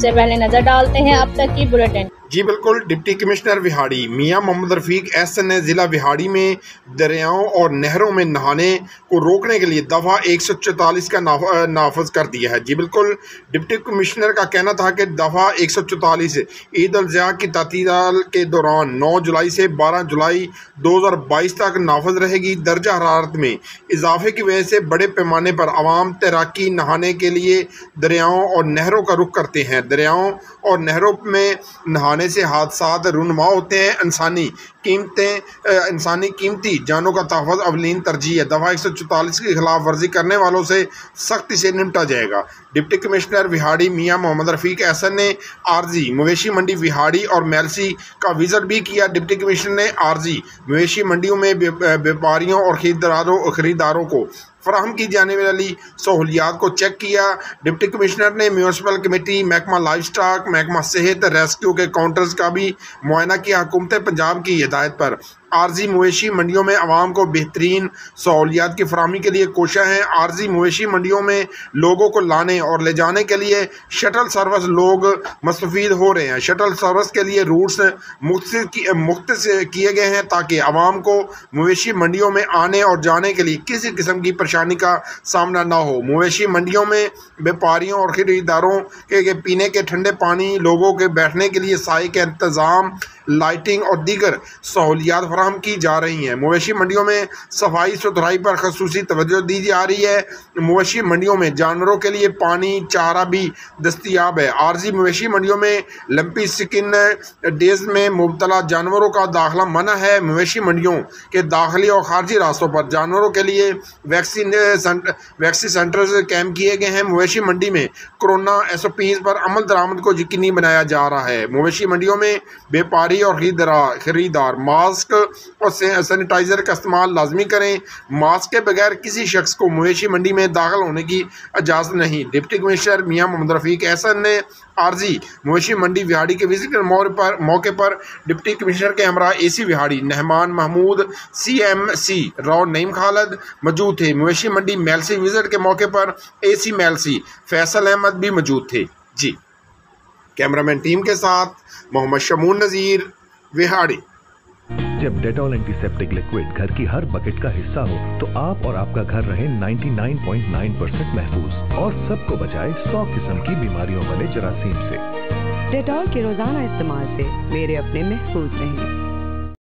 से पहले नजर डालते हैं अब तक की बुलेटिन। जी बिल्कुल। डिप्टी कमिश्नर विहाड़ी मियां मोहम्मद रफीक एहसन ने जिला विहाड़ी में दरियाओं और नहरों में नहाने को रोकने के लिए दफ़ा 144 का नाफज कर दिया है। जी बिल्कुल। डिप्टी कमिश्नर का कहना था कि दफ़ा 144 ईद उल ज़ुहा की तातील के दौरान 9 जुलाई से 12 जुलाई 2022 तक नाफज रहेगी। दर्जा हरारत में इजाफे की वजह से बड़े पैमाने पर आवाम तैराकी नहाने के लिए दरियाओं और नहरों का रुख करते हैं। दरियाओं और नहरों में नहाने से हादसात रूनुमा होते हैं। इंसानी कीमती जानों का तहफ़्फ़ुज़ अवलीन तरजीह है। दफ़ा 144 की खिलाफ वर्जी करने वालों से सख्ती से निपटा जाएगा। डिप्टी कमिश्नर विहाड़ी मियां मोहम्मद रफीक एहसन ने आरजी मवेशी मंडी विहाड़ी और मेलसी का विजिट भी किया। डिप्टी कमिश्नर ने आरजी मवेशी मंडियों में व्यापारियों और खरीदारों को फराहम की जाने वाली सहूलियात को चेक किया। डिप्टी कमिश्नर ने म्यूनसिपल कमेटी, महकमा लाइफ स्टॉक, महकमा सेहत, रेस्क्यू के काउंटर्स का भी मुआयना किया। हुकूमत पंजाब की हिदायत पर आरजी मवेशी मंडियों में आवाम को बेहतरीन सहूलियात की फराहमी के लिए कोशिश है। आरजी मवेशी मंडियों में लोगों को लाने और ले जाने के लिए शटल सर्विस लोग मुस्तफ़ीद हो रहे हैं। शटल सर्विस के लिए रूट्स मुख्तस किए गए हैं ताकि आवाम को मवेशी मंडियों में आने और जाने के लिए किसी किस्म की परेशानी का सामना ना हो। मवेशी मंडियों में व्यापारियों और खरीदारों के पीने के ठंडे पानी, लोगों के बैठने के लिए साए के इंतज़ाम, लाइटिंग और दीगर सहूलियात फराहम की जा रही हैं। मवेशी मंडियों में सफाई सुथराई पर खसूसी तवज्जो दी जा रही है। मवेशी मंडियों में जानवरों के लिए पानी, चारा भी दस्तयाब है। आरजी मवेशी मंडियों में लंपी स्किन डेज में मुब्तला जानवरों का दाखिला मना है। मवेशी मंडियों के दाखिली और खारजी रास्तों पर जानवरों के लिए वैक्सीन सेंटर्स कैंप किए गए हैं। मवेशी मंडी में कोरोना SOPs पर अमल दरामद को यकीनी बनाया जा रहा है। मवेशी मंडियों में व्यापारी और खरीदार मास्क और सैनिटाइजर का इस्तेमाल लाजमी करें। मास्क के बगैर किसी शख्स को मवेशी मंडी में दाखिल होने की इजाज़त नहीं। डिप्टी कमिश्नर मियां मोहम्मद रफीक एहसन ने आरजी मवेशी मंडी विहाड़ी के विजिट के मौके पर डिप्टी कमिश्नर के हमरा AC विहाड़ी नहमान महमूद, CMC राव नईम खालिद मौजूद थे। मवेशी मंडी मेलसी विजिट के मौके पर AC मेलसी फैसल अहमद भी मौजूद थे। जी कैमरामैन टीम के साथ मोहम्मद शमून नज़ीर विहाड़ी। जब डेटॉल एंटीसेप्टिक लिक्विड घर की हर बकेट का हिस्सा हो तो आप और आपका घर रहे 99.9% महफूज और सबको बचाए 100 किस्म की बीमारियों वाले जरासीम से। डेटॉल के रोजाना इस्तेमाल से मेरे अपने महफूज रहें।